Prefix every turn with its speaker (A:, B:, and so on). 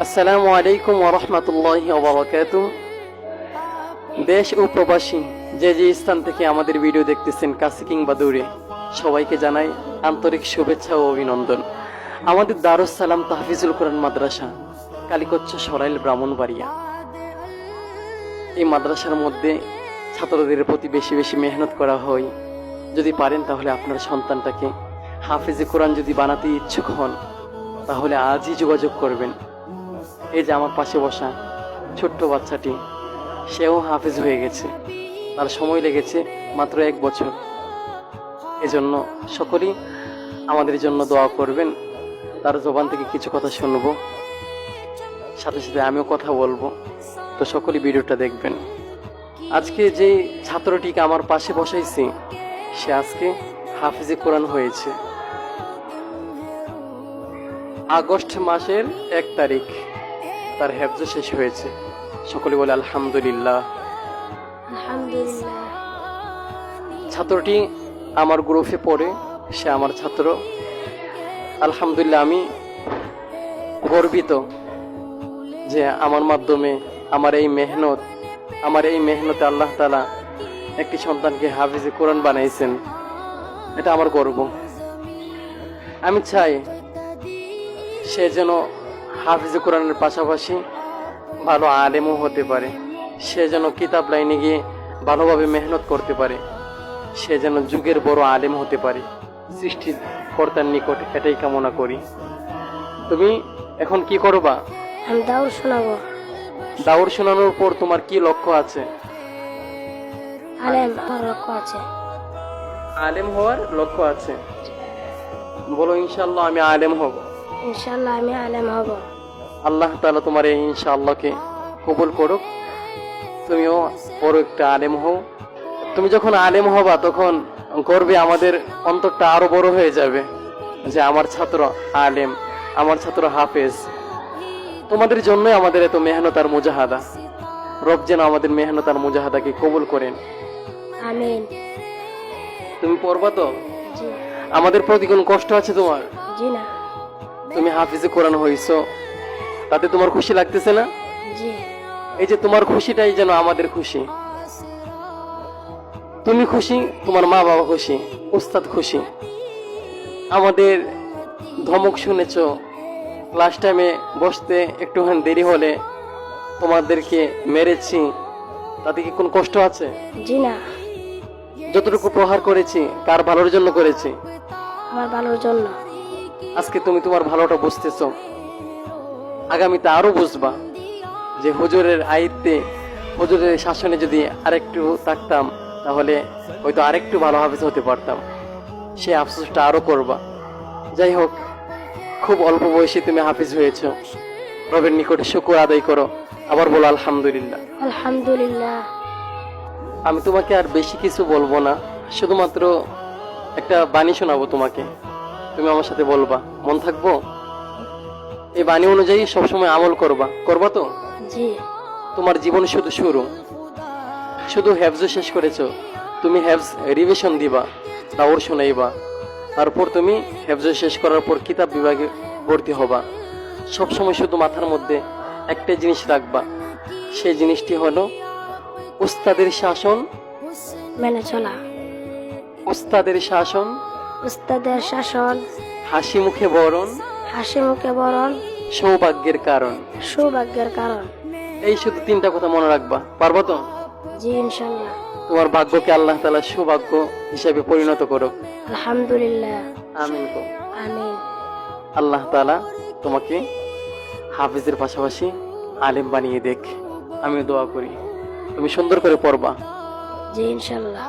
A: আসসালামু আলাইকুম ওয়া রাহমাতুল্লাহি ওয়া বারাকাতুহু। দেশ ও প্রবাসী যে যে স্থান থেকে আমাদের ভিডিও দেখতেছেন, কাছে কিংবা দূরে, সবাইকে জানাই আন্তরিক শুভেচ্ছা ও অভিনন্দন। আমাদের দারুস সালাম তাহফিজুল কোরআন মাদ্রাসা, কালিকচ্ছ সরাইল, ব্রাহ্মণবাড়িয়া। এই মাদ্রাসার মধ্যে ছাত্রদের প্রতি বেশি বেশি মেহনত করা হয়। যদি পারেন তাহলে আপনার সন্তানটাকে হাফিজে কোরআন যদি বানাতে ইচ্ছুক হন, তাহলে আজই যোগাযোগ করবেন। এই যে আমার পাশে বসা ছোট্ট বাচ্চাটি, সেও হাফিজ হয়ে গেছে। তার সময় লেগেছে মাত্র 1 বছর। এজন্য সকলেই আমাদের জন্য দোয়া করবেন। তার জবান থেকে কিছু কথা শুনবো, সাথে সাথে আমিও কথা বলবো। তো সকলেই ভিডিওটা দেখবেন। আজকে যে ছাত্রটিকে আমার পাশে বসাইছি, সে আজকে হাফিজে কোরআন হয়েছে। আগস্ট মাসের 1 তারিখ তার হেফজ শেষ হয়েছে। সকলে বলে আলহামদুলিল্লাহ।
B: আলহামদুলিল্লাহ।
A: ছাত্রটি আমার গ্রুপে পড়ে, সে আমার ছাত্র। আলহামদুলিল্লাহ, আমি গর্বিত যে আমার মাধ্যমে আমার এই মেহনতে আল্লাহ তাআলা একটি সন্তানকে হাফিজে কোরআন বানাইছেন। এটা আমার গর্ব। আমি চাই সে যেন হাফিজে কোরআনের পাশাপাশি ভালো আলেমও হতে পারে। সে যেন কিতাব লাইনে গিয়ে ভালোভাবে মেহনত করতে পারে। সে যেন যুগের বড় আলেম হতে পারে। সৃষ্টিকর্তার নিকট এটাই কামনা করি। তুমি এখন কি করবা?
B: আমি দাউর শোনাবো।
A: দাউর শোনানোর পর তোমার কি লক্ষ্য আছে?
B: আলেম হওয়ার লক্ষ্য আছে।
A: আলেম হওয়ার লক্ষ্য আছে। বলো, ইনশাআল্লাহ আমি আলেম হব।
B: ইনশাআল্লাহ আমি আলেম হব।
A: আল্লাহ তাআলা তোমার এই ইনশাআল্লাহকে কবুল করুক। তুমিও বড় একটা আলেম হও। তুমি যখন আলেম হবা, তখন গর্বে আমাদের অন্তরটা আরো বড় হয়ে যাবে যে আমার ছাত্র আলেম, আমার ছাত্র হাফেজ। তোমাদের জন্যই আমাদের এত মেহনত আর মুজাহাদা। রব যেন আমাদের মেহনত আর মুজাহাদাকে কবুল করেন।
B: আমিন।
A: তুমি পড়বা তো?
B: জি।
A: আমাদের প্রতি কোনো কষ্ট আছে তোমার?
B: জি না।
A: তুমি হাফিজে কোরআন হইছো, তাতে তোমার খুশি লাগতেছে না?
B: জি।
A: এই যে তোমার খুশিটাই যেন আমাদের খুশি। তুমি খুশি, তোমার মা বাবা খুশি, উস্তাদ খুশি। আমাদের ধমক শুনেছ, ক্লাস টাইমে বসতে একটুখানি দেরি হলে তোমাদেরকে মেরেছি, তাতে কি কোনো কষ্ট আছে?
B: জি না।
A: যতটুকু প্রহার করেছি কার ভালোর জন্য করেছি?
B: আমার ভালোর জন্য।
A: আজকে তুমি তোমার ভালোটা বুঝতেছো, আগামীতে আরো বুঝবা যে হুজুরের আয়ত্তে, হুজুরের শাসনে যদি আরেকটু থাকতাম, তাহলে হয়তো আরেকটু ভালো হাফেজ হতে পারতাম। সে আফসোসটা আরো করবা। যাই হোক, খুব অল্প বয়সে তুমি হাফিজ হয়েছো। রবের নিকটে শুকর আদায় করো। আবার বলো আলহামদুলিল্লাহ।
B: আলহামদুলিল্লাহ।
A: আমি তোমাকে আর বেশি কিছু বলবো না, শুধুমাত্র একটা বাণী শোনাবো তোমাকে। তুমি আমার সাথে বলবা, মন থাকবো? এই বাণী অনুযায়ী সবসময় আমল করবা তো?
B: জি।
A: তোমার জীবন শুধু শুরু। শুধু হেফজ শেষ করেছো, তুমি হেফজ রিভিশন দিবা, দাওর শোনাইবা। তারপর তুমি হেফজ শেষ করার পর কিতাব বিভাগে ভর্তি হবা। সবসময় শুধু মাথার মধ্যে একটা জিনিস রাখবা, সেই জিনিসটি হলো উস্তাদের শাসন
B: মেনে চলা।
A: উস্তাদের শাসন,
B: উস্তাদের শাসন,
A: হাসি মুখে বরণ,
B: হাসি মুখে বরণ,
A: সৌভাগ্যের কারণ।
B: সৌভাগ্যের কারণ।
A: এই শুধু 3টা কথা মনে রাখবা। পারবো তো?
B: জি ইনশাআল্লাহ।
A: তোমার ভাগ্যকে আল্লাহ তাআলা সৌভাগ্য হিসেবে পরিণত করুক।
B: আলহামদুলিল্লাহ।
A: আমিন।
B: আমিন।
A: আল্লাহ তাআলা তোমাকে হাফিজের পাশাপাশি আলেম বানিয়ে দেখ। আমি দোয়া করি তুমি সুন্দর করে পড়বা।
B: জি ইনশাআল্লাহ।